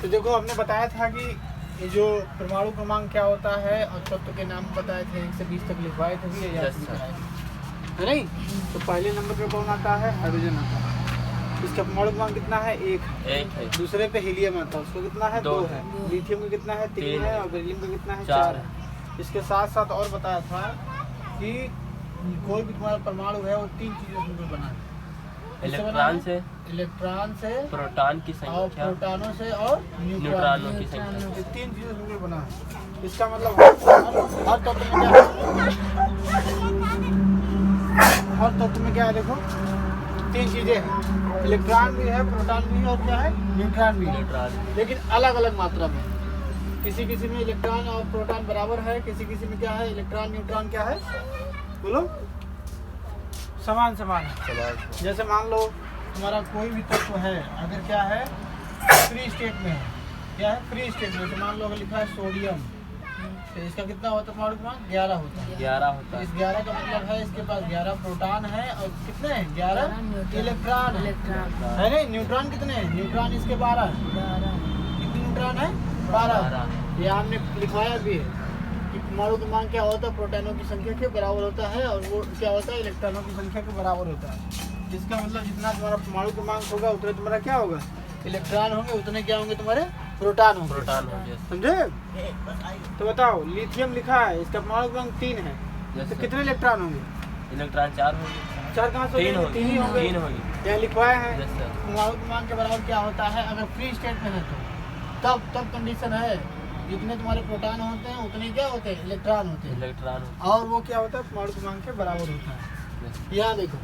तो देखो हमने बताया था कि ये जो परमाणु क्रमांक क्या होता है और तत्व के नाम बताए थे 1 से 20 तक लिखवाए थे, ये याद है नहीं? तो पहले नंबर पे कौन आता है? हाइड्रोजन आता है। इसका परमाणु क्रमांक कितना है? 1 है। दूसरे पे हीलियम आता है, उसको कितना है? 2 है। लिथियम का कितना है? 3 है। और बेरिलियम का कितना है? 4 है। इसके साथ साथ और बताया था कि कोई भी तुम्हारा परमाणु है वो 3 चीजों से मिलकर बना है। इलेक्ट्रॉन से, प्रोटॉन की संख्या, और प्रोटॉनों से और न्यूट्रॉनों की संख्या। 3 चीजों से मिलकर बना है। इसका मतलब हर तत्व में क्या है? हर तत्व में क्या है? देखो 3 चीजें हैं, इलेक्ट्रॉन भी है, प्रोटॉन भी है और क्या है? न्यूट्रॉन भी है, लेकिन अलग अलग मात्रा में। किसी किसी में इलेक्ट्रॉन और प्रोटॉन बराबर है, किसी किसी में क्या है? इलेक्ट्रॉन न्यूट्रॉन क्या है? बोलो, समान समान है। जैसे मान लो हमारा कोई भी तत्व है, अगर क्या है फ्री स्टेट में है, क्या है फ्री स्टेट में, तो मान लो अगर लिखा है सोडियम, तो इसका कितना होता है परमाणु क्रमांक? 11 होता है। 11 होता है। इस 11 का मतलब है इसके पास 11 प्रोटॉन है और कितने हैं? 11 इलेक्ट्रॉन है नहीं? न्यूट्रॉन कितने हैं? न्यूट्रॉन इसके 12 कितने न्यूट्रॉन है? 12। ये हमने लिखवाया भी है कि परमाणु क्रमांक क्या होता है? प्रोटॉनों की संख्या के बराबर होता है, और वो क्या होता है? इलेक्ट्रॉनों की संख्या के बराबर होता है। इसका मतलब जितना तुम्हारा परमाणु क्रमांक होगा उतना तुम्हारा क्या होगा? इलेक्ट्रॉन होंगे, उतने क्या होंगे? तुम्हारे प्रोटॉन होंगे। समझे? तो बताओ, लिथियम लिखा है, इसका परमाणु क्रमांक 3 है, तो कितने इलेक्ट्रॉन होंगे? इलेक्ट्रॉन 4 होंगे। 4 कहाँ से? 3 ही होंगे। 3 होंगे। यहाँ लिखवाया है। परमाणु क्रमांक के बराबर क्या होता है? अगर फ्री स्टेट में है तो तब कंडीशन है, जितने तुम्हारे प्रोटॉन होते हैं उतने क्या होते हैं? इलेक्ट्रॉन होते हैं। और वो क्या होता है? परमाणु क्रमांक के बराबर होता है। यहाँ देखो,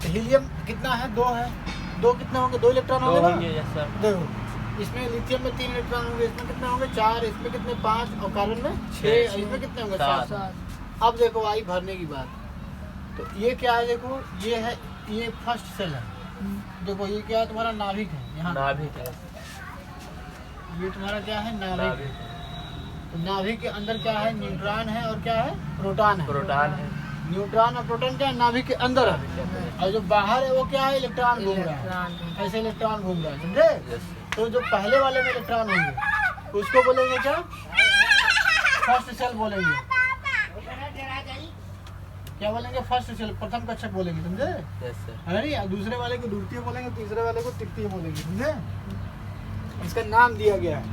हीलियम कितना है? 2 है। 2 कितने होंगे? 2 इलेक्ट्रॉन होंगे ना? देखो, इसमें लिथियम में 3 इलेक्ट्रॉन होंगे, इसमें कितने होंगे? 4, इसमें कितने? 5, और कार्बन में 6, इसमें कितने होंगे? 7। अब देखो आई भरने की बात, तो ये क्या है? देखो ये है, ये फर्स्ट सेल है। देखो ये क्या है? तुम्हारा नाभिक है। यहाँ नाभिक है, ये तुम्हारा क्या है? नाभिक। तो नाभिक के अंदर क्या है? न्यूट्रॉन है और क्या है? प्रोटॉन है। न्यूट्रॉन और प्रोटॉन क्या है? नाभिक के अंदर है, और जो बाहर है वो क्या है? इलेक्ट्रॉन घूम रहा है, ऐसे इलेक्ट्रॉन घूम रहा है। समझे? तो जो पहले वाले में इलेक्ट्रॉन होंगे उसको बोलेंगे क्या? फर्स्ट सेल बोलेंगे। क्या बोलेंगे? फर्स्ट सेल, प्रथम कक्षक बोलेंगे। समझे? है नहीं? दूसरे वाले को द्वितीय बोलेंगे, तीसरे वाले को तृतीय बोलेंगे। समझे? इसका नाम दिया गया है,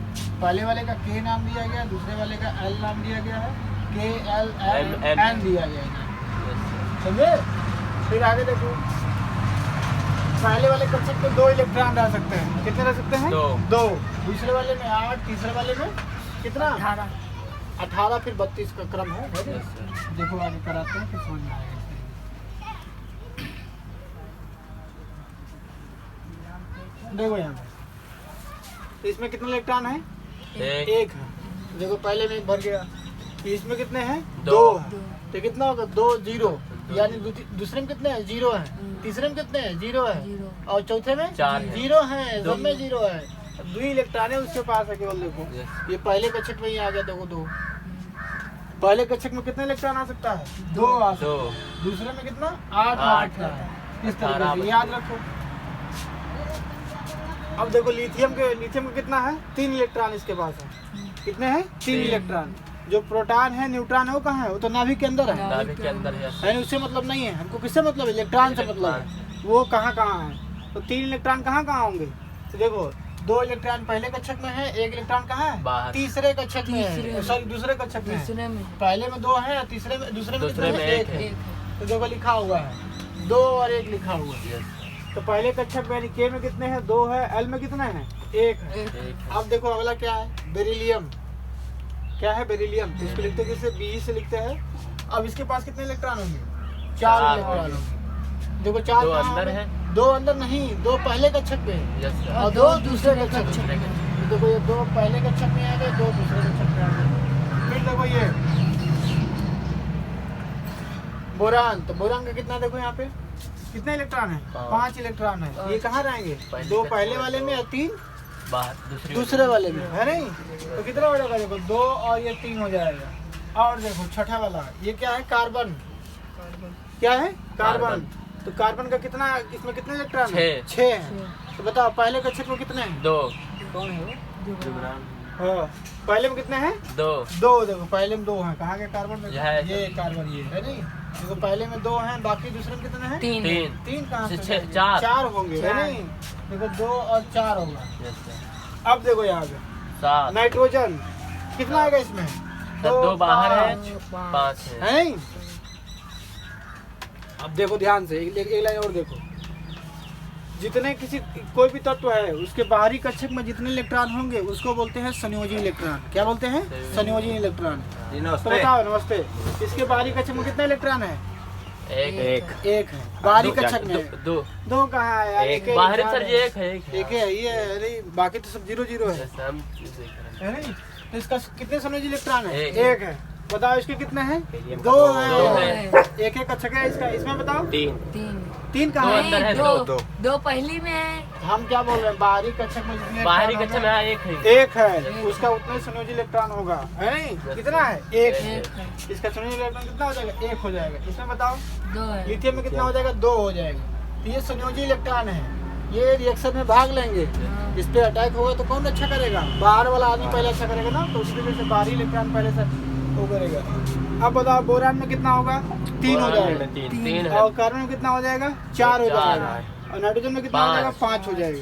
पहले वाले का के नाम दिया गया, दूसरे वाले का एल नाम दिया गया है, KLN दिया गया है। समझे? फिर आगे देखो, पहले वाले कक्षक में 2 इलेक्ट्रॉन रह सकते हैं। कितने रह सकते हैं? 2। दूसरे वाले में 8, तीसरे वाले में कितना? 18, फिर 32 का क्रम है। देखो आगे कराते हैं, फिर समझ में आएगा। देखो यहाँ पे, तो इसमें कितने इलेक्ट्रॉन है? 1 है। देखो पहले में भर गया। इसमें कितने हैं? 2 है। तो कितना होगा? 2 0, यानी दूसरे में कितने हैं? 0 है। तीसरे में कितने हैं? 0 है। और चौथे में 0 है। सब में 0 है। 2 इलेक्ट्रॉन है उसके पास है केवल। देखो ये पहले कक्षक में ही आ गया। देखो 2, पहले कक्षक में कितने इलेक्ट्रॉन आ सकता है? 2 आ सकता है। दूसरे में कितना? 8 आ सकता है। इस तरह से याद रखो। अब देखो लिथियम का कितना है? 3 इलेक्ट्रॉन इसके पास है। कितने हैं? 3 इलेक्ट्रॉन। जो प्रोटॉन है, न्यूट्रॉन है, वो कहाँ है? वो तो नाभिक के अंदर है। नाभिक के अंदर है। उससे मतलब नहीं है हमको। किससे मतलब? इलेक्ट्रॉन से मतलब है। वो कहाँ है? तो 3 इलेक्ट्रॉन कहाँ होंगे? तो देखो 2 इलेक्ट्रॉन पहले कक्षक में है, 1 इलेक्ट्रॉन कहाँ है? तीसरे कक्षक में है। सॉरी, दूसरे कक्षक में। पहले में 2 है, तीसरे में दूसरे में 1 है। तो देखो लिखा हुआ है 2 और 1 लिखा हुआ है। तो पहले कक्षक में के में कितने हैं? 2 है। एल में कितने हैं? 1 है। अब देखो अगला क्या है? बेरिलियम। क्या है? बेरिलियम। इसको लिखते किससे? बी से लिखते हैं। अब इसके पास कितने इलेक्ट्रॉन होंगे? 4 इलेक्ट्रॉन होंगे। देखो 4 अंदर है, 2 अंदर नहीं, 2 पहले कक्षक में और 2 दूसरे कक्षक में। देखो ये 2 पहले कक्षक में आ गए, 2 दूसरे कक्षक में आ गए। फिर देखो ये बोरान। तो बोरान का कितना? देखो यहाँ पे कितने इलेक्ट्रॉन है? 5 इलेक्ट्रॉन है। ये कहाँ रहेंगे? 2 पहले वाले में और 3 दूसरे वाले में, है नहीं? तो कितना हो जाएगा? देखो 2 और ये 3 हो जाएगा। और देखो छठा वाला, ये क्या है? कार्बन। क्या है? कार्बन। तो कार्बन का कितना? इसमें कितने इलेक्ट्रॉन? 6 है। तो बताओ पहले कक्षक में कितने हैं? 2 कौन है वो? जुबरान। हाँ, पहले में कितने हैं? दो। देखो पहले में 2 हैं। कहाँ के कार्बन में? ये कार्बन ये है नहीं। देखो पहले में 2 हैं, बाकी दूसरे में कितने हैं? 3 कहाँ से? 4 होंगे है नहीं। देखो 2 और 4 होगा। अब देखो यहाँ पे 7 नाइट्रोजन कितना आएगा इसमें? 2 बाहर है, 5 है। नहीं। अब देखो ध्यान से, एक लाइन और देखो। जितने कोई भी तत्व है उसके बाहरी कक्षक में जितने इलेक्ट्रॉन होंगे उसको बोलते हैं संयोजी इलेक्ट्रॉन। क्या बोलते हैं? संयोजी इलेक्ट्रॉन। तो बताओ नमस्ते, इसके बाहरी कक्षक में कितने इलेक्ट्रॉन है? एक है बाहरी कक्षक में। 2 कहाँ है? एक बाहरी सर जी, एक है ये अरे बाकी तो सब 0 है नहीं। तो इसका कितने संयोजी इलेक्ट्रॉन है? एक है। बताओ इसके कितने हैं? 2 है। एक कक्षक है इसका। इसमें बताओ 3 कहाँ है? 2 पहली में है। हम क्या बोल रहे हैं? बाहरी कक्षक में जितने बाहरी इलेक्ट्रॉन कक्षा में होंगे, एक है, उसका उतना ही संयोजी इलेक्ट्रॉन होगा है नहीं। कितना है? एक है। इसका संयोजी इलेक्ट्रॉन कितना हो जाएगा? 1 हो जाएगा। इसमें बताओ 2 है। लिथियम में कितना हो जाएगा? 2 हो जाएगा। तो ये संयोजी इलेक्ट्रॉन है। ये रिएक्शन में भाग लेंगे, इस पे अटैक होगा तो कौन अच्छा करेगा? बाहर वाला आदमी पहले अच्छा करेगा ना, तो उसी वजह से बाहरी इलेक्ट्रॉन पहले से वो करेगा। अब बताओ बोरान में कितना होगा? 3 हो जाएगा। 3 और कार्बन में कितना हो जाएगा? 4 हो जाएगा। और नाइट्रोजन में कितना हो जाएगा? 5 हो जाएगा।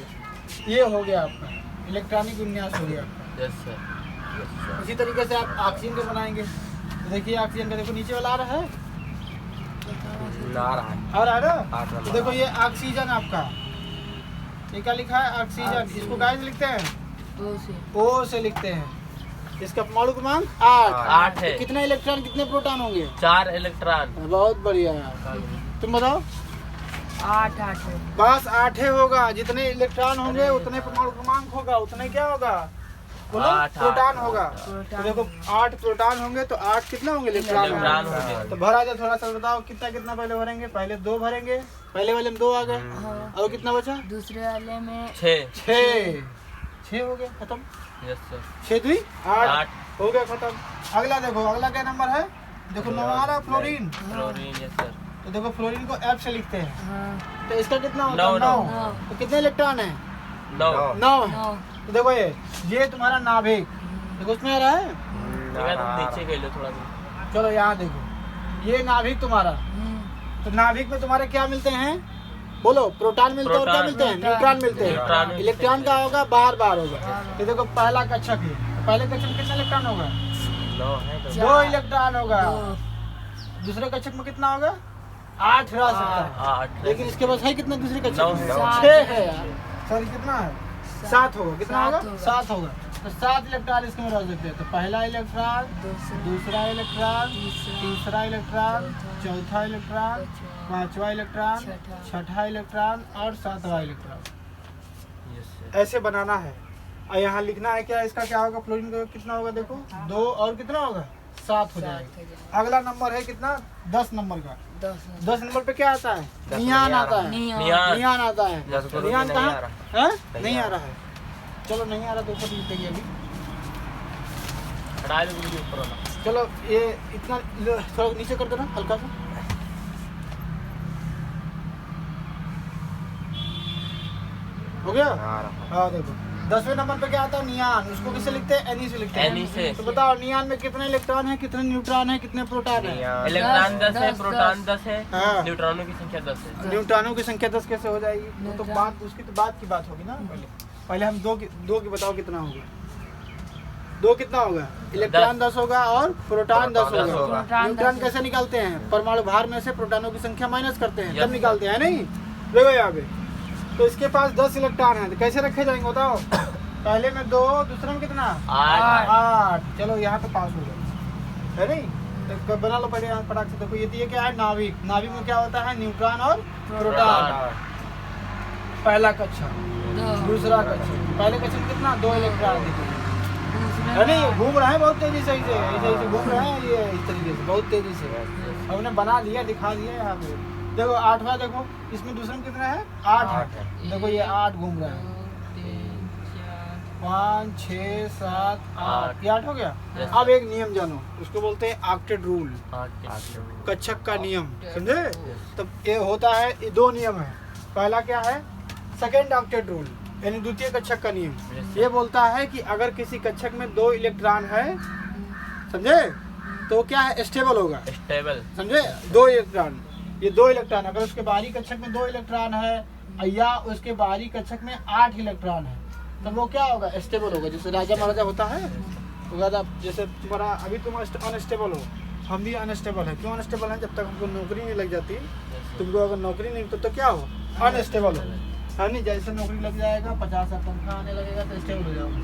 ये हो गया आपका इलेक्ट्रॉनिक विन्यास हो गया आपका। इसी तरीके से आप ऑक्सीजन को बनाएंगे। तो देखिए ऑक्सीजन का देखो नीचे वाला आ रहा है और आ रहा। तो देखो ये ऑक्सीजन आपका, ये क्या लिखा है? ऑक्सीजन। इसको क्या से लिखते हैं? O से लिखते हैं। इसका परमाणु क्रमांक 8 है। कितने इलेक्ट्रॉन कितने प्रोटॉन होंगे? 4 इलेक्ट्रॉन। बहुत बढ़िया है। तुम बताओ। 8 बस 8 होगा। जितने इलेक्ट्रॉन होंगे उतने परमाणु क्रमांक होगा, उतने क्या होगा? बोलो। प्रोटॉन होगा। तो देखो 8 प्रोटॉन होंगे तो 8 कितना होंगे? इलेक्ट्रॉन होंगे। तो भरा जाए थोड़ा सा बताओ कितना पहले भरेंगे? पहले 2 भरेंगे। पहले वाले में 2 आ गए। और कितना बचा? दूसरे वाले में 6 हो गया। खत्म। 6 2 8 हो गया, खत्म। अगला देखो, अगला क्या नंबर है? देखो 9 आ रहा है फ्लोरीन। Yes sir. तो देखो फ्लोरीन को F से लिखते हैं। तो इसका कितना होता है? 9। तो कितने इलेक्ट्रॉन है? 9। तो देखो ये तुम्हारा नाभिक देखो उसमें आ रहा है। नीचे गए लो थोड़ा सा। चलो यहाँ देखो, ये नाभिक तुम्हारा। तो नाभिक में तुम्हारे क्या मिलते हैं? बोलो। प्रोटॉन मिलते हैं और क्या मिलते हैं? न्यूट्रॉन मिलते हैं। इलेक्ट्रॉन का होगा बाहर होगा। तो देखो पहला कक्षक है, पहले कक्षक में कितना इलेक्ट्रॉन होगा? 2 इलेक्ट्रॉन होगा। दूसरे कक्षक में कितना होगा? 8 रह सकता है। 8। लेकिन इसके पास है कितना दूसरे कक्षक में? 6 है यार। सॉरी कितना है? 7 होगा। कितना होगा? 7 होगा। तो 7 इलेक्ट्रॉन इसके में रह सकते हैं। तो पहला इलेक्ट्रॉन, दूसरा इलेक्ट्रॉन, तीसरा इलेक्ट्रॉन, चौथा इलेक्ट्रॉन, 5वां इलेक्ट्रॉन, 6ठा इलेक्ट्रॉन और 7वां इलेक्ट्रॉन। ऐसे बनाना है। और यहाँ लिखना है क्या? इसका क्या होगा? फ्लोरीन का कितना होगा? देखो 2 और कितना होगा? 7 हो जाएगा। अगला नंबर है कितना? 10 नंबर का। 10 नंबर पे क्या आता है? नियान आता है। नियान आता है। नियान कहाँ है? नहीं आ रहा है। चलो नहीं आ रहा तो ऊपर लिख देंगे अभी। ऊपर वाला। चलो ये इतना थोड़ा नीचे कर देना हल्का सा। हो गया? हाँ देखो 10वें नंबर पे क्या आता है? नियान। उसको किससे लिखते हैं? Ni से लिखते हैं। Ni से। तो बताओ नियान में कितने इलेक्ट्रॉन है, कितने न्यूट्रॉन है, कितने प्रोटॉन है? इलेक्ट्रॉन 10 है, प्रोटॉन 10 है, हाँ। न्यूट्रॉनों की संख्या 10 है। न्यूट्रॉनों की संख्या 10 कैसे हो जाएगी? वो तो बात उसकी तो बात की बात होगी ना। पहले हम 2 की बताओ कितना होगा? 2 कितना होगा? इलेक्ट्रॉन 10 होगा और प्रोटॉन 10 होगा। न्यूट्रॉन कैसे निकालते हैं? परमाणु भार में से प्रोटॉनों की संख्या माइनस करते हैं तब निकालते हैं नहीं। देखो यहाँ पे तो इसके पास 10 इलेक्ट्रॉन है, तो कैसे रखे जाएंगे बताओ? पहले में 2, दूसरे में कितना? 8। चलो यहाँ तो पास हो गया है नहीं। तो बना लो पहले यहाँ फटाक से। देखो ये क्या है? नाभिक। नाभिक में क्या होता है? न्यूट्रॉन और प्रोटॉन। पहला कक्षा, दूसरा कक्षा। पहले कक्षा में कितना? 2 इलेक्ट्रॉन है नहीं। घूम रहे हैं बहुत तेजी से, ऐसे घूम रहे हैं ये इस तरीके से बहुत तेजी से। हमने बना दिया, दिखा दिया यहाँ पे। देखो 8वां देखो, इसमें दूसरे में कितना है? 8 है। देखो ये 8 घूम रहा है। 5 6 7 8 ये 8 हो गया। अब एक नियम जानो, उसको बोलते हैं ऑक्टेट रूल, कक्षक का नियम। समझे? तो ये होता है, ये 2 नियम है। पहला क्या है? Second octet rule. यानी द्वितीय कक्षक का नियम ये बोलता है कि अगर किसी कक्षक में 2 इलेक्ट्रॉन है, समझे, तो क्या है, स्टेबल होगा। स्टेबल, समझे, 2 इलेक्ट्रॉन, ये 2 इलेक्ट्रॉन, अगर उसके बाहरी कक्षक में 2 इलेक्ट्रॉन है या उसके बाहरी कक्षक में 8 इलेक्ट्रॉन है, तब वो क्या होगा, स्टेबल होगा। जैसे राजा महाराजा होता है, जैसे तुम्हारा अभी तुम अनस्टेबल हो, हम भी अनस्टेबल है। क्यों अनस्टेबल है? जब तक हमको नौकरी नहीं लग जाती, तुमको अगर नौकरी नहीं तो क्या हो, अनस्टेबल हो, है नहीं। जैसे नौकरी लग जाएगा, 50,000 तनख्वाह आने लगेगा तो स्टेबल हो जाओगे।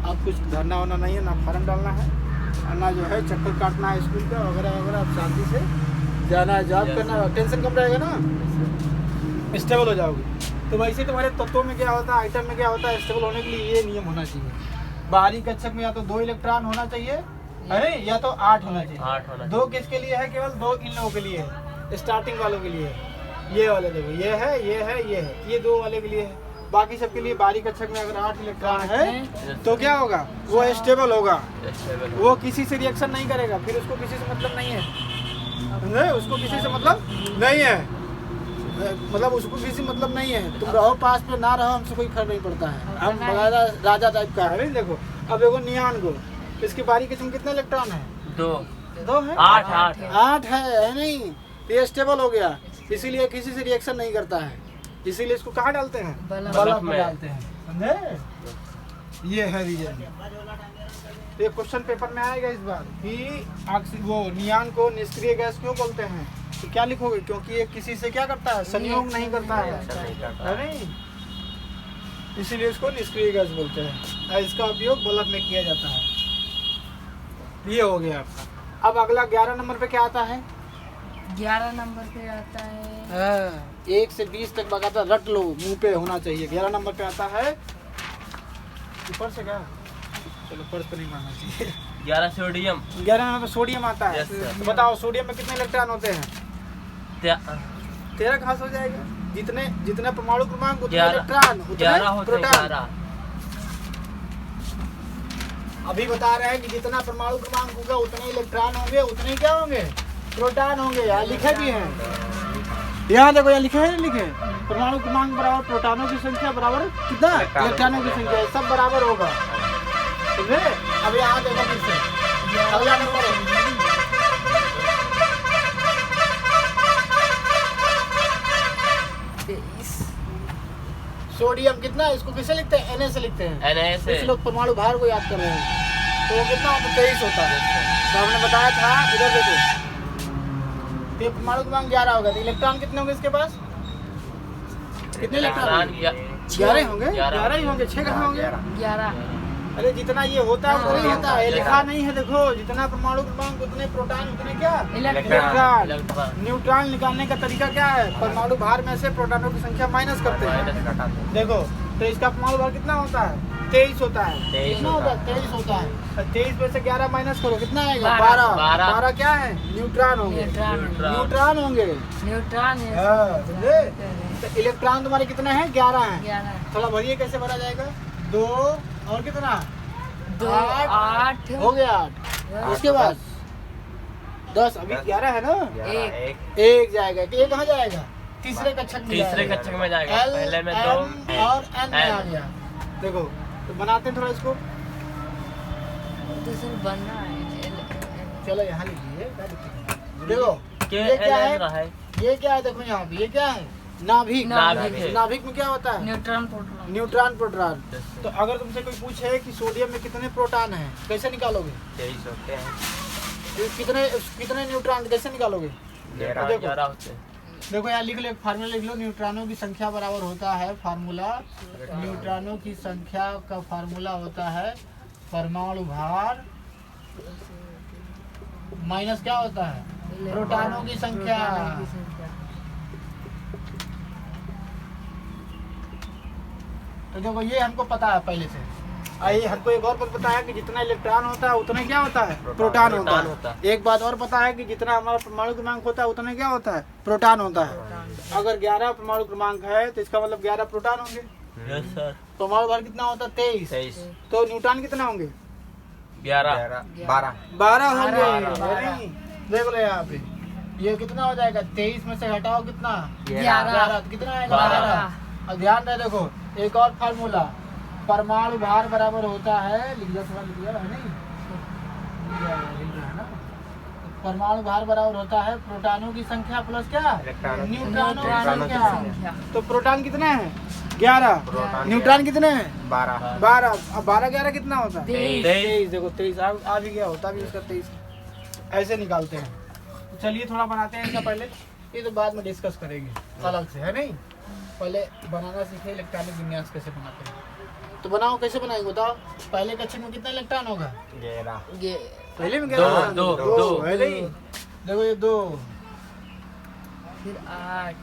अब कुछ धरना होना नहीं है, ना फॉर्म डालना है, और ना जो है चक्कर काटना है स्कूल का वगैरह वगैरह। आप शांति से जाना है, जॉब करना है, टेंशन कम रहेगा ना, स्टेबल हो जाओगे। तो वैसे तुम्हारे तत्वों में क्या होता है, आइटम में क्या होता है, स्टेबल होने के लिए ये नियम होना चाहिए। बाहरी कक्षक में या तो 2 इलेक्ट्रॉन होना चाहिए, अरे, या तो 8 होना चाहिए। 8 होना 2 किसके लिए है? केवल 2 इन लोगों के लिए है, स्टार्टिंग वालों के लिए है। ये वाले देखो, ये है, ये है, ये है, ये 2 वाले के लिए है। बाकी सबके लिए बाहरी कक्षक में अगर 8 इलेक्ट्रॉन है तो क्या होगा, वो स्टेबल होगा, वो किसी से रिएक्शन नहीं करेगा, फिर उसको किसी से मतलब नहीं है, समझे? उसको किसी से मतलब नहीं है, मतलब उसको किसी मतलब नहीं है। तुम रहो पास पे, ना रहो, हमसे कोई फर्क नहीं पड़ता है। हम बड़ा राजा टाइप का है। देखो अब देखो नियान को, इसकी बारी किस्म कितने इलेक्ट्रॉन है? 2 है, 8 है नहीं, ये स्टेबल हो गया, इसीलिए किसी से रिएक्शन नहीं करता है। इसीलिए इसको कहाँ डालते हैं, बल्ब में डालते हैं, समझे? ये है रीजन। ये क्वेश्चन पेपर में आएगा इस बार कि वो नियान को निष्क्रिय गैस क्यों बोलते हैं, तो क्या लिखोगे? क्योंकि ये किसी से क्या करता है, संयोग नहीं करता है, नहीं, इसीलिए इसको निष्क्रिय गैस बोलते हैं। और इसका उपयोग बल्ब में किया जाता है। ये हो गया आपका। अब अगला 11 नंबर पे क्या आता है? 11 नंबर पे आता है 1 से 20 तक बकाता रट लो, मुंह पे होना चाहिए। 11 नंबर पे आता है, ऊपर से क्या, चलो पर्स पे नहीं मांगना चाहिए। 11 सोडियम, 11 नंबर पे सोडियम आता है। Yes, sir. तो बताओ सोडियम में कितने इलेक्ट्रॉन होते हैं? 13 घास हो जाएगा। जितने परमाणु क्रमांक उतने इलेक्ट्रॉन, उतने प्रोटॉन। अभी बता रहे हैं कि जितना परमाणु क्रमांक होगा उतने इलेक्ट्रॉन होंगे, उतने क्या होंगे, प्रोटॉन होंगे। यहाँ लिखे भी हैं, यहाँ देखो, यहाँ लिखे हैं, लिखे परमाणु क्रमांक बराबर प्रोटॉनों की संख्या बराबर कितना, इलेक्ट्रॉनों की संख्या, सब बराबर होगा, समझे? अब यहाँ देखो फिर से अगला नंबर है सोडियम। कितना, इसको किसे लिखते हैं, Na से लिखते हैं। Na से। कुछ लोग परमाणु भार को याद कर रहे हैं, तो वो कितना होता है, 23 होता है। तो हमने बताया था, इधर देखो, ये परमाणु क्रमांक 11 होगा, तो इलेक्ट्रॉन कितने होंगे इसके पास, कितने इलेक्ट्रॉन? 11 होंगे, 11 ही होंगे, 6 कहाँ होंगे? 11। अरे जितना ये होता है वही होता है, लिखा नहीं है। देखो जितना परमाणु क्रमांक उतने प्रोटॉन, उतने क्या, इलेक्ट्रॉन। न्यूट्रॉन निकालने का तरीका क्या है, परमाणु भार में से प्रोटॉनों की संख्या माइनस करते हैं। देखो तो इसका परमाणु भार कितना होता है, 23 होता है। कितना होता है, 23 होता है। 23 में से 11 माइनस करो, कितना आएगा, 12। 12 क्या है, न्यूट्रॉन होंगे, न्यूट्रॉन होंगे, न्यूट्रॉन है। हाँ, समझे? तो इलेक्ट्रॉन तुम्हारे कितने हैं, 11 हैं। 11। थोड़ा भरिए, कैसे भरा जाएगा, 2 और कितना, 2 8 हो गया 8। उसके बाद 10, अभी 11 है ना, 1 जाएगा, कि 1 कहाँ जाएगा, तीसरे कक्षक में, तीसरे कक्षक में जाएगा। पहले में 2 और N में आ गया। देखो तो बनाते हैं थोड़ा इसको, तो सिर्फ बनना है। चलो यहाँ लिखिए, देखो ये क्या है, ये क्या है, देखो यहाँ पे ये क्या है, नाभिक। नाभिक में क्या होता है, न्यूट्रॉन प्रोटॉन। Neutron proton. तो अगर तुमसे कोई पूछे कि सोडियम में कितने प्रोटॉन हैं, कैसे निकालोगे, 23 होते हैं। कितने न्यूट्रॉन कैसे निकालोगे, 11 होते हैं। देखो यहाँ लिख लो, एक फार्मूला लिख लो, न्यूट्रॉनों की संख्या बराबर होता है, फार्मूला, न्यूट्रॉनों की संख्या का फार्मूला होता है परमाणु भार माइनस क्या होता है, प्रोटॉनों की संख्या। तो देखो ये हमको पता है पहले से। आइए हमको एक और बात पता है कि जितना इलेक्ट्रॉन होता है उतना क्या होता है, प्रोटॉन होता है। एक बात और पता है कि जितना हमारा परमाणु क्रमांक होता है उतना क्या होता है, प्रोटॉन होता है। अगर 11 परमाणु क्रमांक है तो इसका मतलब 11 प्रोटॉन होंगे। Yes sir. परमाणु भार कितना होता है, 23। तो न्यूट्रॉन कितना होंगे, 12 होंगे। देख लो यहाँ पे ये कितना हो जाएगा, 23 में से हटाओ कितना, 11। कितना आएगा, 12। और ध्यान रहे देखो एक और फार्मूला, परमाणु भार बराबर होता है, लिख दिया थोड़ा, लिख दिया है नहीं, लिख दिया है ना, परमाणु भार बराबर होता है प्रोटॉनों की संख्या प्लस क्या, न्यूट्रॉनों की संख्या। तो प्रोटॉन कितने हैं, 11, न्यूट्रॉन कितने हैं, 12। अब 12 11 कितना होता है, 23। देखो 23 आ भी गया, होता भी उसका 23। ऐसे निकालते हैं। तो चलिए थोड़ा बनाते हैं इसका पहले, ये तो बाद में डिस्कस करेंगे अलग से, है नहीं। पहले बनाना सीखे इलेक्ट्रॉनिक विन्यास कैसे बनाते हैं। तो बनाओ, कैसे बनाएंगे बताओ। पहले कक्षक में कितना इलेक्ट्रॉन होगा, पहले में 11, 2 है नहीं, देखो ये 2, फिर 8,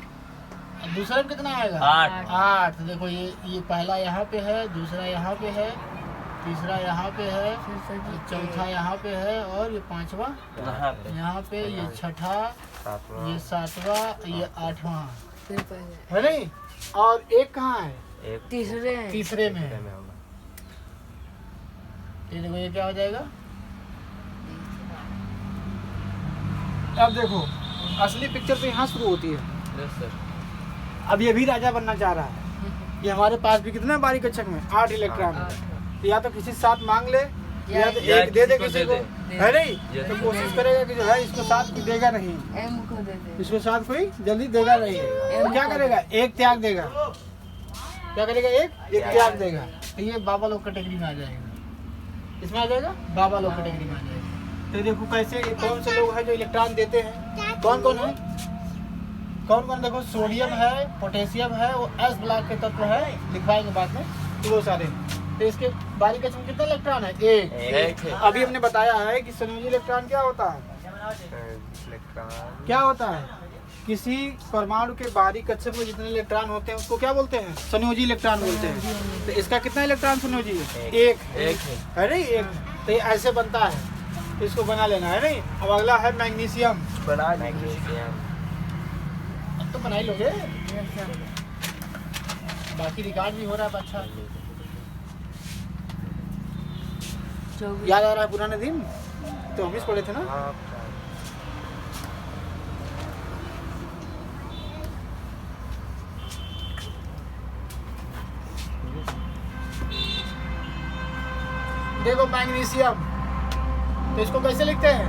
दूसरा में कितना आएगा, 8। तो देखो ये पहला यहाँ पे है, दूसरा यहाँ पे है, तीसरा यहाँ पे है, चौथा यहाँ पे है, और ये 5वां यहाँ पे, ये 6ठा, ये 7वां, ये 8वां, है नहीं। और एक कहाँ है, तीसरे में है। ये देखो ये क्या हो जाएगा। अब देखो असली पिक्चर तो यहाँ शुरू होती है। अब ये भी राजा बनना चाह रहा है। ये हमारे पास भी कितना बारीक कक्षक में 8 इलेक्ट्रॉन, या तो किसी साथ मांग ले, या तो एक दे दे किसी को, है नहीं। तो कोशिश करेगा कि जो है इसको साथ कोई देगा नहीं, इसको साथ कोई जल्दी देगा नहीं। तो क्या करेगा, एक त्याग देगा। क्या करेगा, एक त्याग देगा। तो ये बाबा लोग कैटेगरी में आ जाएगा, इसमें आ जाएगा, बाबा लोग कैटेगरी में आ जाएगा। तो देखो कैसे, कौन से लोग हैं जो इलेक्ट्रॉन देते हैं, कौन कौन है, कौन कौन। देखो सोडियम है, पोटेशियम है, वो एस ब्लॉक के तत्व है, लिखवाएंगे बाद में, तो वो सारे। तो इसके बारीक कक्षक में कितने इलेक्ट्रॉन है, एक। अभी हमने बताया है कि संयोजी इलेक्ट्रॉन क्या होता है, क्या होता है, किसी परमाणु के बारीक कक्षक में जितने इलेक्ट्रॉन होते हैं उसको क्या बोलते हैं, संयोजी इलेक्ट्रॉन बोलते हैं। तो इसका कितना इलेक्ट्रॉन संयोजी है, एक है नहीं, एक। तो ये ऐसे बनता है, इसको बना लेना है नहीं। अब अगला है मैग्नीशियम, अब तो बना ही लोगे, बाकी रिकॉर्ड भी हो रहा है। अच्छा याद आ रहा है पुराने दिन, तो 24 पढ़े थे ना। देखो मैग्नीशियम, तो इसको कैसे लिखते हैं,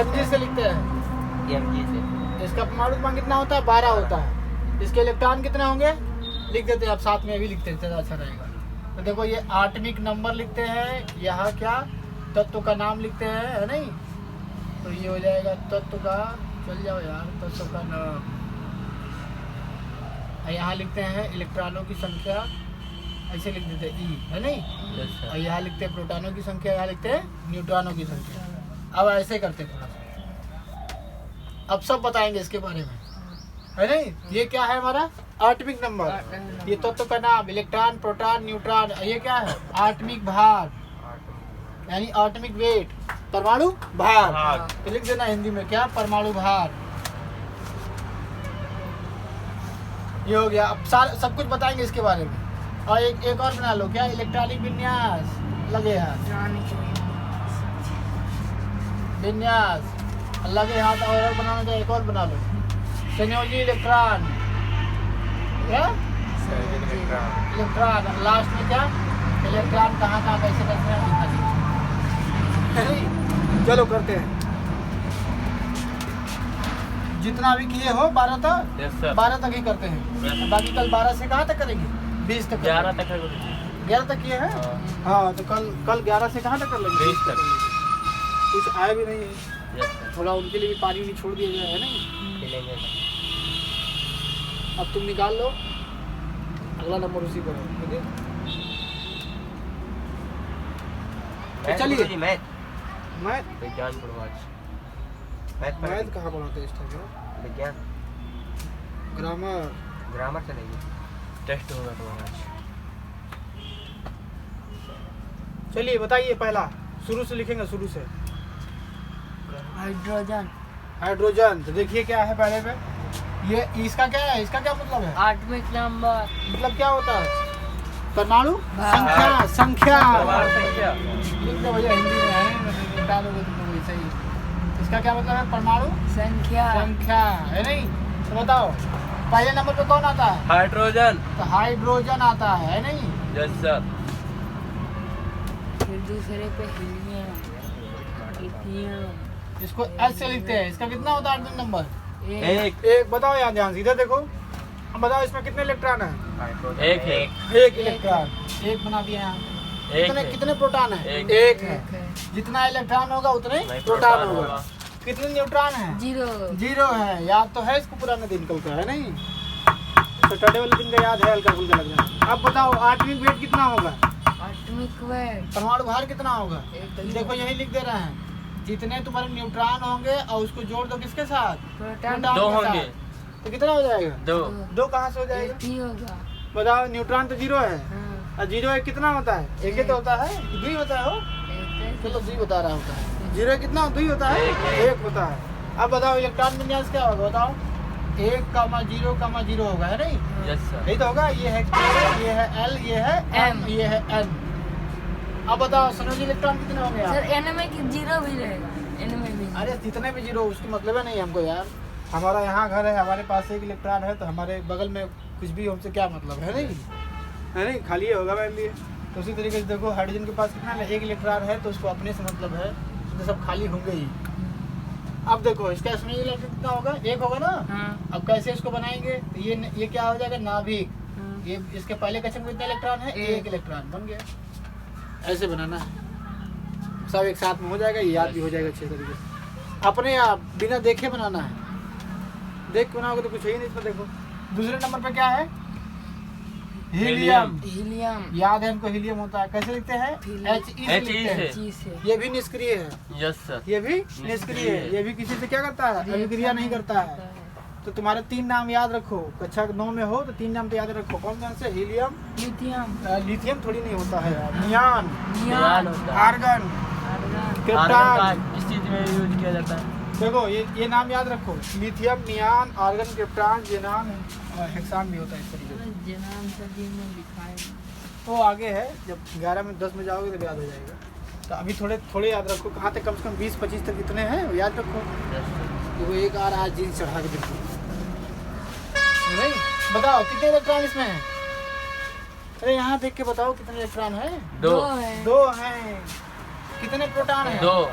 Mg से लिखते हैं, Mg से। इसका परमाणु क्रमांक कितना होता है, 12 होता है। इसके इलेक्ट्रॉन कितने होंगे, लिख देते हैं, अब साथ में भी लिख देते हैं, अच्छा रहेगा। तो देखो ये एटॉमिक नंबर लिखते हैं, यहाँ क्या तत्व का नाम लिखते हैं, है नहीं। तो ये हो जाएगा तत्व का, चल जाओ यार, तत्व का नाम। यहाँ लिखते हैं इलेक्ट्रॉनों की संख्या, ऐसे लिख देते हैं ई, है नहीं। और यहाँ लिखते हैं प्रोटॉनों की संख्या, यहाँ लिखते हैं न्यूट्रॉनों की संख्या। अब ऐसे करते थोड़ा सा, अब सब बताएंगे इसके बारे में, है नहीं। ये क्या है हमारा एटॉमिक नंबर, ये तत्व का नाम, इलेक्ट्रॉन, प्रोटॉन, न्यूट्रॉन। ये क्या है, एटॉमिक भार, यानी एटॉमिक वेट, परमाणु भार। तो लिख देना हिंदी में क्या, परमाणु भार। ये हो गया। अब सब कुछ बताएंगे इसके बारे में। और एक और बना लो, क्या, इलेक्ट्रॉनिक विन्यास, लगे हाथ विन्यास, लगे हाथ। और बनाना चाहिए, एक और बना लो, संयोजी इलेक्ट्रॉन, क्या, इलेक्ट्रॉन। लास्ट में क्या, इलेक्ट्रॉन कहाँ कहाँ कैसे करते हैं। चलो करते हैं, जितना भी किए हो 12 तक, 12 तक ही करते हैं। बाकी कल 12 से कहाँ तक करेंगे, 20 तक, 11 तक, 11 तक किए हैं। हाँ तो कल 11 से कहाँ तक कर लेंगे, 20 तक। कुछ आया भी नहीं है, थोड़ा उनके लिए भी पानी भी छोड़ दिया जाए, है नहीं। अब तुम निकाल लो, अगला नंबर उसी पर है। चलिए मैथ, विज्ञान मैथ कहाँ पढ़ाते हैं इस टाइम, विज्ञान, ग्रामर चलेगी, टेस्ट होगा तुम्हारा। चलिए बताइए, पहला शुरू से लिखेंगे, शुरू से। हाइड्रोजन, तो देखिए क्या है पहले पे, ये इसका क्या है, इसका क्या मतलब है, एटॉमिक नंबर, मतलब क्या होता है, परमाणु संख्या, संख्या लिख दो भैया, हिंदी में है, निकालोगे तुम लोग वैसे ही। इसका क्या मतलब है, परमाणु संख्या, संख्या, है नहीं। तो बताओ पहले नंबर पे कौन आता है? हाइड्रोजन। तो हाइड्रोजन आता है नहीं? Yes sir. फिर दूसरे पे हीलियम, लिथियम। इसको एस से लिखते हैं। इसका कितना होता है आठवें नंबर? एक। एक। बताओ यहाँ ध्यान सीधे देखो। अब बताओ इसमें कितने इलेक्ट्रॉन है? एक है। एक इलेक्ट्रॉन। एक बना दिया यहाँ। कितने कितने प्रोटॉन है? एक है। जितना इलेक्ट्रॉन होगा उतने प्रोटॉन होगा। कितने न्यूट्रॉन है? 0। 0 है। याद तो है इसको पुराने दिन कल का है नहीं? सैटरडे वाले दिन का याद है, हल्का फुल्का लग रहा है। अब बताओ आटमिक वेट कितना होगा? एटॉमिक वेट परमाणु भार कितना होगा? एक। देखो यही लिख दे रहे हैं। जितने तुम्हारे न्यूट्रॉन होंगे और उसको जोड़ दो किसके साथ? प्रोटॉन दो के होंगे। साथ। तो कितना हो जाएगा? 2। 2 कहाँ से हो जाएगा? एक ही होगा। बताओ न्यूट्रॉन तो 0 है हाँ, और 0 एक कितना होता है? एक ही तो होता है, 2 ही होता है। हो एक चलो 2 बता रहा होता है। 0 कितना? 2 ही होता है, 1 होता है। अब बताओ इलेक्ट्रॉन विन्यास क्या होगा? बताओ 1,0,0 होगा है नहीं? Yes sir. यही तो होगा। ये है K, ये है L, ये है M, ये है N। अब बताओ संयोजी इलेक्ट्रॉन कितने होंगे सर यहाँ? एन में 0 भी रहेगा, एन में भी। अरे जितने भी 0 उसकी मतलब है नहीं हमको यार। हमारा यहाँ घर है, हमारे पास 1 इलेक्ट्रॉन है, तो हमारे बगल में कुछ भी हमसे क्या मतलब है नहीं? है नहीं? खाली ही होगा मेरे लिए। तो उसी तरीके से देखो हाइड्रोजन के पास कितना है? 1 इलेक्ट्रॉन है, तो उसको अपने से मतलब है, तो सब खाली होंगे ही। अब देखो इसका संयोजी इलेक्ट्रॉन कितना होगा? 1 होगा ना? हाँ, अब कैसे इसको बनाएंगे? तो ये क्या हो जाएगा? नाभिक। हाँ। ये इसके पहले कक्षक में कितना इलेक्ट्रॉन है? 1 इलेक्ट्रॉन बन गया। ऐसे बनाना है, सब एक साथ में हो जाएगा। ये याद भी हो जाएगा अच्छे तरीके से। अपने आप बिना देखे बनाना है। देख के बनाओगे तो कुछ है ही नहीं इसमें। देखो दूसरे नंबर पे क्या है? हीलियम। हीलियम याद है हमको हीलियम होता है। कैसे लिखते हैं? हीलियम। HE से लिखते हैं। जी से। ये भी निष्क्रिय है। Yes sir. ये भी निष्क्रिय है। ये भी किसी से क्या करता है? अभिक्रिया नहीं करता है। तो तुम्हारे 3 नाम याद रखो। कक्षा 9 में हो तो 3 नाम तो याद रखो। कौन कौन से? हीलियम, लिथियम, लिथियम थोड़ी नहीं होता है यार, नियान, नियान, आर्गन, आर्गन, क्रिप्टॉन। किस चीज में यूज किया जाता है? देखो ये नाम याद रखो। लिथियम, नियान, आर्गन, क्रिप्टॉन, जेनान और हेक्सान भी होता है इस तरीके से। जनाम सभी में लिखा है। वो आगे है, जब 11 में 10 में जाओगे तो याद हो जाएगा। तो अभी थोड़े याद रखो। कहाँ तक? कम से कम 20-25 तक कितने हैं वो याद रखो। देखो एक आ रहा है जीन्स चढ़ा के देखो। नहीं बताओ कितने इलेक्ट्रॉन इसमें है? अरे यहाँ देख के बताओ कितने इलेक्ट्रॉन है? 2। है। 2 हैं। कितने प्रोटॉन है? 2। दो।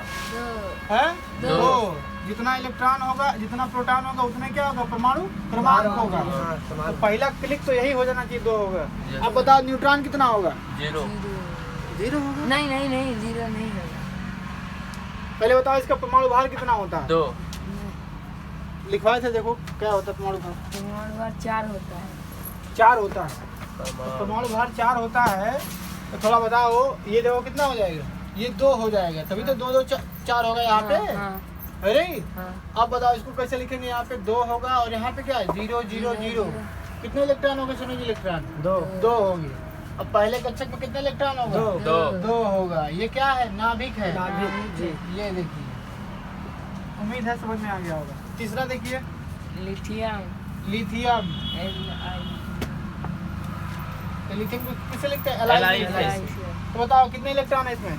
है? दो। 2। जितना इलेक्ट्रॉन होगा, जितना प्रोटॉन होगा, उतने क्या होगा? परमाणु क्रमांक होगा। तो पहला क्लिक तो यही हो जाना चाहिए, 2 होगा। अब बताओ न्यूट्रॉन कितना होगा? 0। 0 होगा। नहीं नहीं नहीं, 0 नहीं होगा। पहले बताओ इसका परमाणु भार कितना होता है? 2। लिखवाए थे, देखो क्या होता है परमाणु भार? परमाणु भार 4 होता है। 4 होता है। तो परमाणु भार 4 होता है, तो थोड़ा बताओ ये देखो कितना हो जाएगा? ये 2 हो जाएगा, तभी तो 2 2 4 होगा यहाँ पे। हाँ, अरे हाँ। अब बताओ इसको कैसे लिखेंगे? यहाँ पे 2 होगा और यहाँ पे क्या है? 0 0 0। कितने इलेक्ट्रॉन होंगे संयोजी इलेक्ट्रॉन? 2 होंगे। अब पहले कक्षक में कितने इलेक्ट्रॉन होगा? 2 होगा। ये क्या है? नाभिक है। नाभिक जी। ये देखिए, उम्मीद है समझ में आ गया होगा। तीसरा देखिए, लिथियम, लिथियम। Li तो लिथियम को किससे लिखते हैं? Li Li से। से। तो बताओ कितने इलेक्ट्रॉन है इसमें?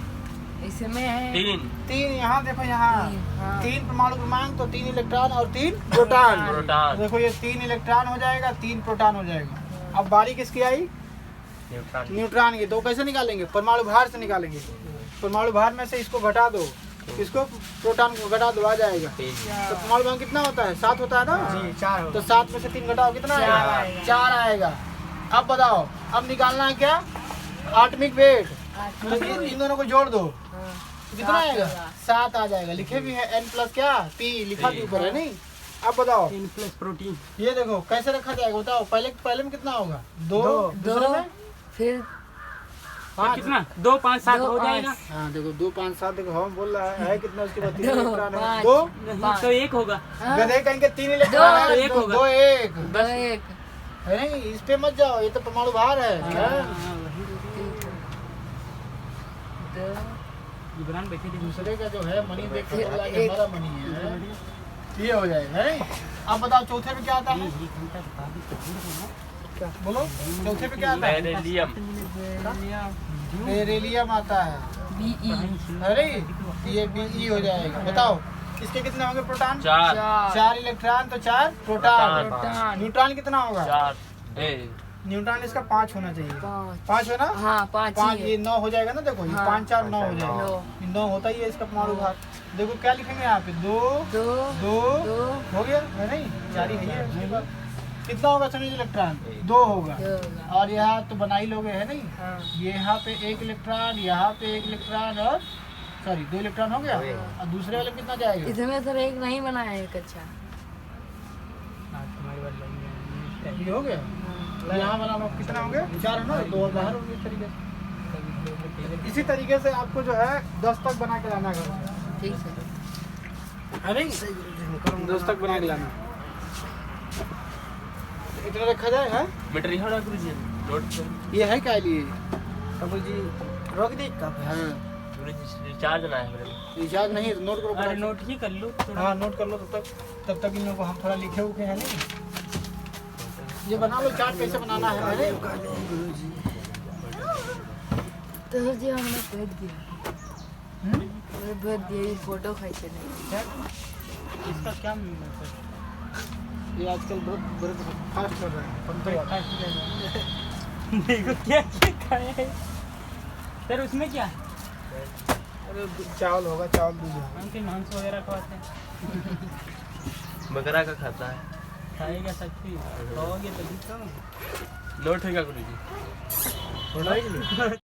इसमें है 3। 3। यहाँ देखो, यहाँ हाँ। 3 परमाणु क्रमांक, तो 3 इलेक्ट्रॉन और 3 प्रोटॉन। प्रोटॉन। देखो ये 3 इलेक्ट्रॉन हो जाएगा, 3 प्रोटॉन हो जाएगा। अब बारी किसकी आई? न्यूट्रॉन। न्यूट्रॉन की। तो कैसे निकालेंगे? परमाणु भार से निकालेंगे। परमाणु भार में से इसको घटा दो, इसको प्रोटॉन को घटा दो, आ जाएगा। तो परमाणु भार कितना होता है? 7 होता है ना? जी, 4। तो 7 में से 3 घटाओ, कितना 4 आएगा? आएगा। 4 आएगा। अब बताओ, अब निकालना है क्या? Atomic weight. तो इन दोनों को जोड़ दो, तो कितना आएगा? 7 आ जाएगा। लिखे भी है N प्लस क्या? P लिखा भी ऊपर है नहीं? अब बताओ N प्लस प्रोटीन। ये देखो कैसे रखा जाएगा? बताओ पहले में कितना होगा? 2। दूसरे में फिर 5। कितना? 2 5 7 हो जाएगा। हाँ देखो 2 5 7 देखो हम बोल रहा है कितना? उसके बाद 3 दो, इलेक्ट्रॉन है। पाँच। 2 तो 1 होगा। गधे कहेंगे 3 इलेक्ट्रॉन है, तो एक होगा। 2 1 2 1 है नहीं? इस पे मत जाओ, ये तो परमाणु भार है। दूसरे का जो है मनी देख के बोला कि हमारा मनी है, ये हो जाएगा नहीं? अब बताओ चौथे पे क्या आता है? बोलो चौथे पे क्या आता है? बेरिलियम। बेरिलियम आता है। BE। अरे ये BE हो जाएगा। बताओ इसके कितने होंगे प्रोटॉन? 4 4 इलेक्ट्रॉन तो 4 प्रोटॉन। प्रोटॉन। न्यूट्रॉन कितना होगा? 4 न्यूट्रॉन इसका 5 होना चाहिए। 5 है ना? हाँ 5 5 ये 9 हो जाएगा ना। देखो ये हाँ। 5 4 9 हो जाएगा। 9 होता ही है इसका परमाणु भार। देखो क्या लिखेंगे यहाँ पे? 2 2 2 2 हो गया है नहीं? जारी है ये। उसके बाद कितना होगा संयोजी इलेक्ट्रॉन? 2 होगा। और यहाँ तो बना ही लोगे है नहीं? हाँ ये यहाँ पे 1 इलेक्ट्रॉन, यहाँ पे 1 इलेक्ट्रॉन और सॉरी 2 इलेक्ट्रॉन हो गया। और दूसरे वाले में कितना जाएगा? इसमें सर एक नहीं बनाया है कच्चा। तुम्हारी बात लगी है। ये हो गया। यहाँ बनाना कितना हो गया? 4 है ना? 2 और बाहर होंगे इस तरीके से। इसी तरीके से आपको जो है 10 तक बना के लाना है। ठीक है अरे 10 तक बना के लाना। इतना रखा जाए है? मीटर ही होना गुरुजी नोट ये है क्या लिए? अब जी रोक दे कब? हाँ गुरुजी रिचार्ज ना है मेरे में। रिचार्ज नहीं नोट करो। अरे नोट ही कर लो हाँ नोट कर लो तब तक इन लोगों को हम थोड़ा लिखे उखे हैं नहीं। ये बना लो चार्ट कैसे बनाना है। अरे तो सर जी हमने भेज दिया। हमने भेज दिया ये फोटो खींचे नहीं। इसका क्या मीनिंग है सर? ये आजकल बहुत फास्ट कर रहे हैं। देखो क्या क्या खाए हैं सर। उसमें क्या है? अरे चावल होगा, चावल दूध होगा। हम के मांस वगैरह खाते हैं। बकरा का खाता है। खाएगा सकती खाओगे तभी तो। नोट है क्या गुरुजी? थोड़ा ही